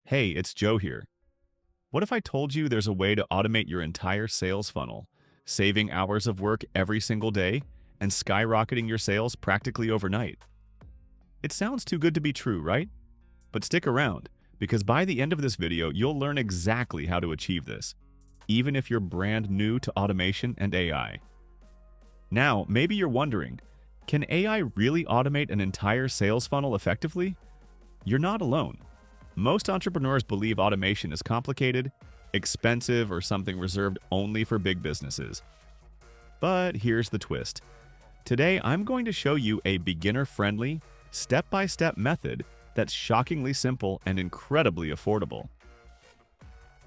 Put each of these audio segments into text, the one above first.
Hey, it's Joe here. What if I told you there's a way to automate your entire sales funnel, saving hours of work every single day and skyrocketing your sales practically overnight? It sounds too good to be true, right? But stick around, because by the end of this video, you'll learn exactly how to achieve this, even if you're brand new to automation and AI. Now, maybe you're wondering, can AI really automate an entire sales funnel effectively? You're not alone. Most entrepreneurs believe automation is complicated, expensive, or something reserved only for big businesses. But here's the twist. Today, I'm going to show you a beginner-friendly, step-by-step method that's shockingly simple and incredibly affordable.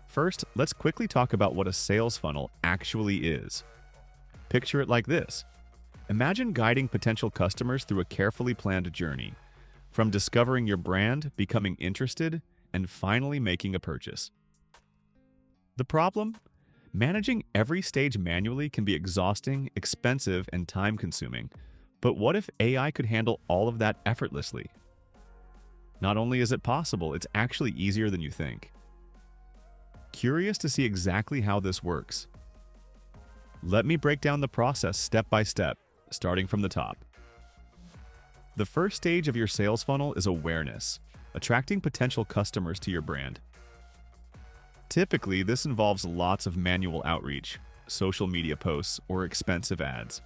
First, let's quickly talk about what a sales funnel actually is. Picture it like this. Imagine guiding potential customers through a carefully planned journey, from discovering your brand, becoming interested, and finally making a purchase. The problem? Managing every stage manually can be exhausting, expensive, and time-consuming. But what if AI could handle all of that effortlessly? Not only is it possible, it's actually easier than you think. Curious to see exactly how this works? Let me break down the process step by step, starting from the top. The first stage of your sales funnel is awareness, attracting potential customers to your brand. Typically, this involves lots of manual outreach, social media posts, or expensive ads.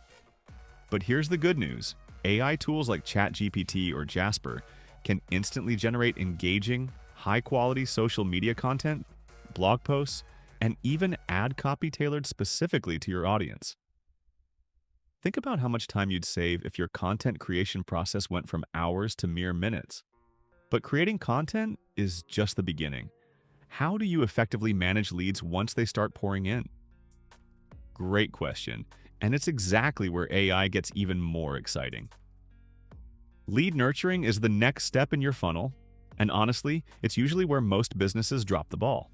But here's the good news. AI tools like ChatGPT or Jasper can instantly generate engaging, high-quality social media content, blog posts, and even ad copy tailored specifically to your audience. Think about how much time you'd save if your content creation process went from hours to mere minutes. But creating content is just the beginning. How do you effectively manage leads once they start pouring in? Great question, and it's exactly where AI gets even more exciting. Lead nurturing is the next step in your funnel, and honestly, it's usually where most businesses drop the ball.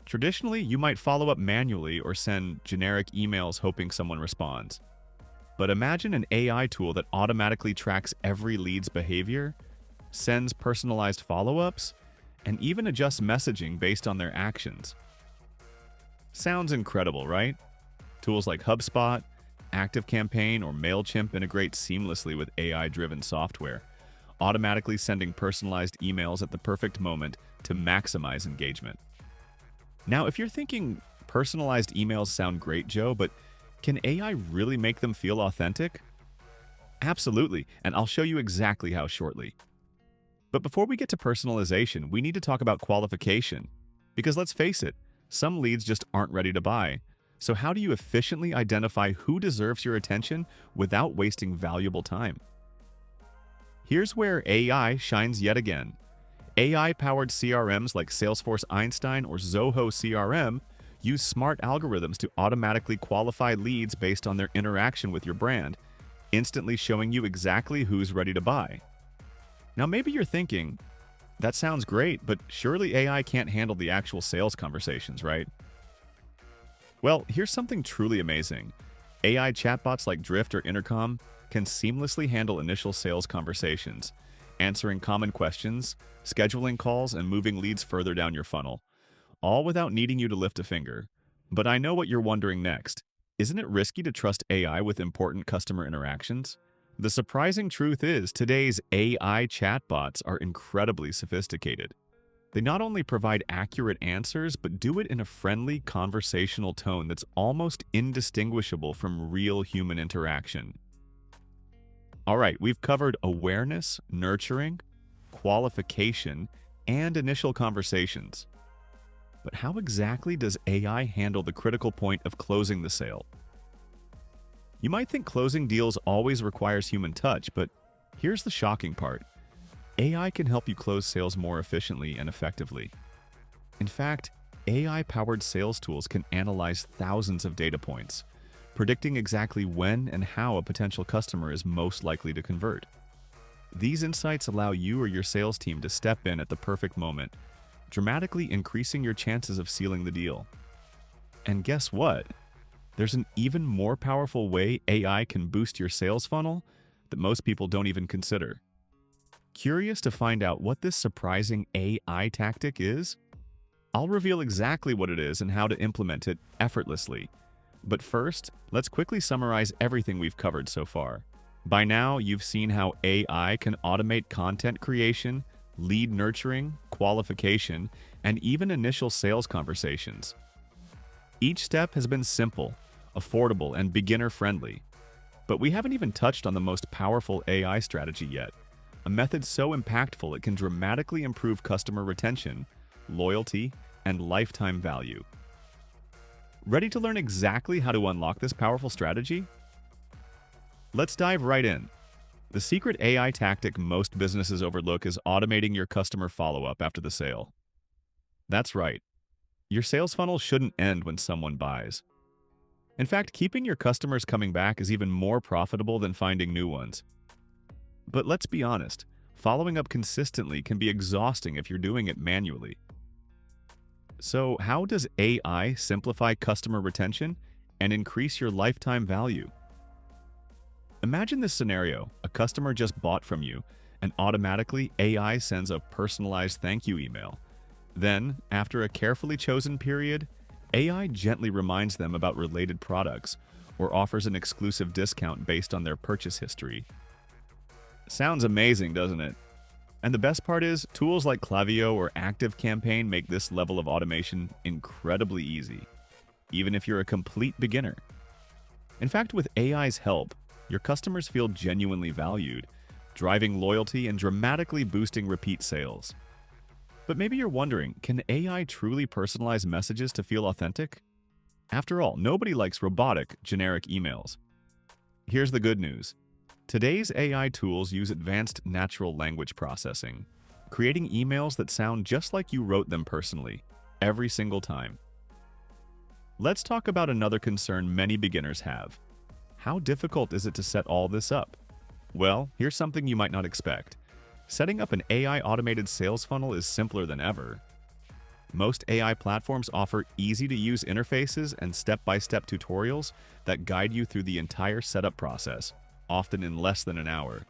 Traditionally, you might follow up manually or send generic emails hoping someone responds. But imagine an AI tool that automatically tracks every lead's behavior, sends personalized follow-ups, and even adjusts messaging based on their actions. Sounds incredible, right? Tools like HubSpot, ActiveCampaign, or MailChimp integrate seamlessly with AI-driven software, automatically sending personalized emails at the perfect moment to maximize engagement. Now, if you're thinking personalized emails sound great, Joe, but can AI really make them feel authentic? Absolutely, and I'll show you exactly how shortly. But before we get to personalization, we need to talk about qualification. Because let's face it, some leads just aren't ready to buy. So how do you efficiently identify who deserves your attention without wasting valuable time? Here's where AI shines yet again. AI-powered CRMs like Salesforce Einstein or Zoho CRM use smart algorithms to automatically qualify leads based on their interaction with your brand, instantly showing you exactly who's ready to buy. Now, maybe you're thinking, that sounds great, but surely AI can't handle the actual sales conversations, right? Well, here's something truly amazing. AI chatbots like Drift or Intercom can seamlessly handle initial sales conversations, answering common questions, scheduling calls, and moving leads further down your funnel, all without needing you to lift a finger. But I know what you're wondering next. Isn't it risky to trust AI with important customer interactions? The surprising truth is, today's AI chatbots are incredibly sophisticated. They not only provide accurate answers, but do it in a friendly, conversational tone that's almost indistinguishable from real human interaction. All right, we've covered awareness, nurturing, qualification, and initial conversations. But how exactly does AI handle the critical point of closing the sale? You might think closing deals always requires human touch, but here's the shocking part. AI can help you close sales more efficiently and effectively. In fact, AI-powered sales tools can analyze thousands of data points, predicting exactly when and how a potential customer is most likely to convert. These insights allow you or your sales team to step in at the perfect moment, dramatically increasing your chances of sealing the deal. And guess what? There's an even more powerful way AI can boost your sales funnel that most people don't even consider. Curious to find out what this surprising AI tactic is? I'll reveal exactly what it is and how to implement it effortlessly. But first, let's quickly summarize everything we've covered so far. By now, you've seen how AI can automate content creation, lead nurturing, qualification, and even initial sales conversations. Each step has been simple, affordable, and beginner-friendly. But we haven't even touched on the most powerful AI strategy yet, a method so impactful it can dramatically improve customer retention, loyalty, and lifetime value. Ready to learn exactly how to unlock this powerful strategy? Let's dive right in. The secret AI tactic most businesses overlook is automating your customer follow-up after the sale. That's right. Your sales funnel shouldn't end when someone buys. In fact, keeping your customers coming back is even more profitable than finding new ones. But let's be honest, following up consistently can be exhausting if you're doing it manually. So, how does AI simplify customer retention and increase your lifetime value? Imagine this scenario: a customer just bought from you, and automatically AI sends a personalized thank you email. Then, after a carefully chosen period, AI gently reminds them about related products or offers an exclusive discount based on their purchase history. Sounds amazing, doesn't it? And the best part is, tools like Klaviyo or ActiveCampaign make this level of automation incredibly easy, even if you're a complete beginner. In fact, with AI's help, your customers feel genuinely valued, driving loyalty and dramatically boosting repeat sales. But maybe you're wondering, can AI truly personalize messages to feel authentic? After all, nobody likes robotic, generic emails. Here's the good news. Today's AI tools use advanced natural language processing, creating emails that sound just like you wrote them personally, every single time. Let's talk about another concern many beginners have. How difficult is it to set all this up? Well, here's something you might not expect. Setting up an AI automated sales funnel is simpler than ever. Most AI platforms offer easy-to-use interfaces and step-by-step tutorials that guide you through the entire setup process, often in less than an hour.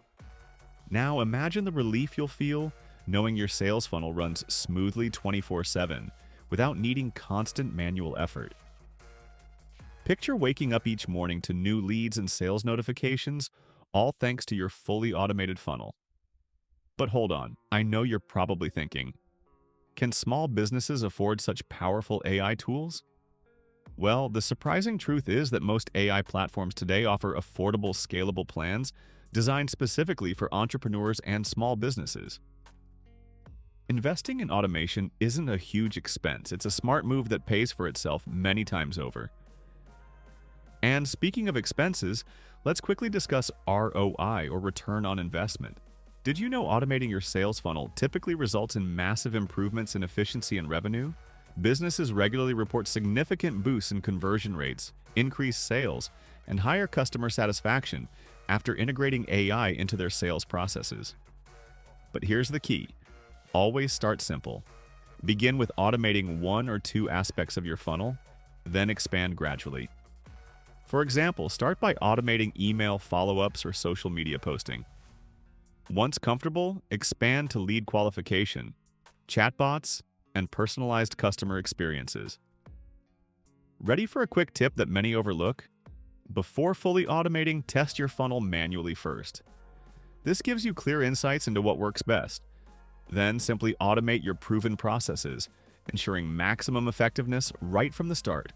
Now imagine the relief you'll feel knowing your sales funnel runs smoothly 24/7 without needing constant manual effort. Picture waking up each morning to new leads and sales notifications, all thanks to your fully automated funnel. But hold on, I know you're probably thinking, can small businesses afford such powerful AI tools? Well, the surprising truth is that most AI platforms today offer affordable, scalable plans designed specifically for entrepreneurs and small businesses. Investing in automation isn't a huge expense. It's a smart move that pays for itself many times over. And speaking of expenses, let's quickly discuss ROI, or return on investment. Did you know automating your sales funnel typically results in massive improvements in efficiency and revenue? Businesses regularly report significant boosts in conversion rates, increased sales, and higher customer satisfaction after integrating AI into their sales processes. But here's the key. Always start simple. Begin with automating one or two aspects of your funnel, then expand gradually. For example, start by automating email follow-ups or social media posting. Once comfortable, expand to lead qualification, chatbots, and personalized customer experiences. Ready for a quick tip that many overlook? Before fully automating, test your funnel manually first. This gives you clear insights into what works best. Then simply automate your proven processes, ensuring maximum effectiveness right from the start.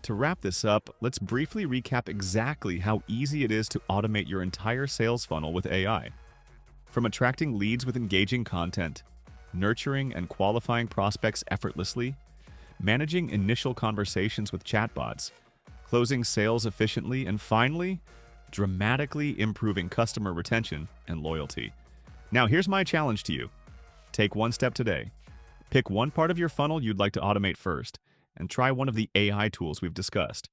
To wrap this up, let's briefly recap exactly how easy it is to automate your entire sales funnel with AI. From attracting leads with engaging content, nurturing and qualifying prospects effortlessly, managing initial conversations with chatbots, closing sales efficiently, and finally, dramatically improving customer retention and loyalty. Now, here's my challenge to you. Take one step today. Pick one part of your funnel you'd like to automate first, and try one of the AI tools we've discussed.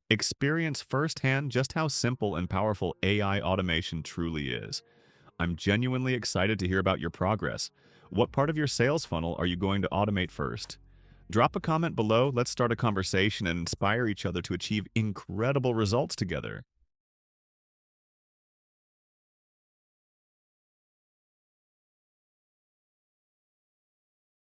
Experience firsthand just how simple and powerful AI automation truly is. I'm genuinely excited to hear about your progress. What part of your sales funnel are you going to automate first? Drop a comment below, let's start a conversation and inspire each other to achieve incredible results together.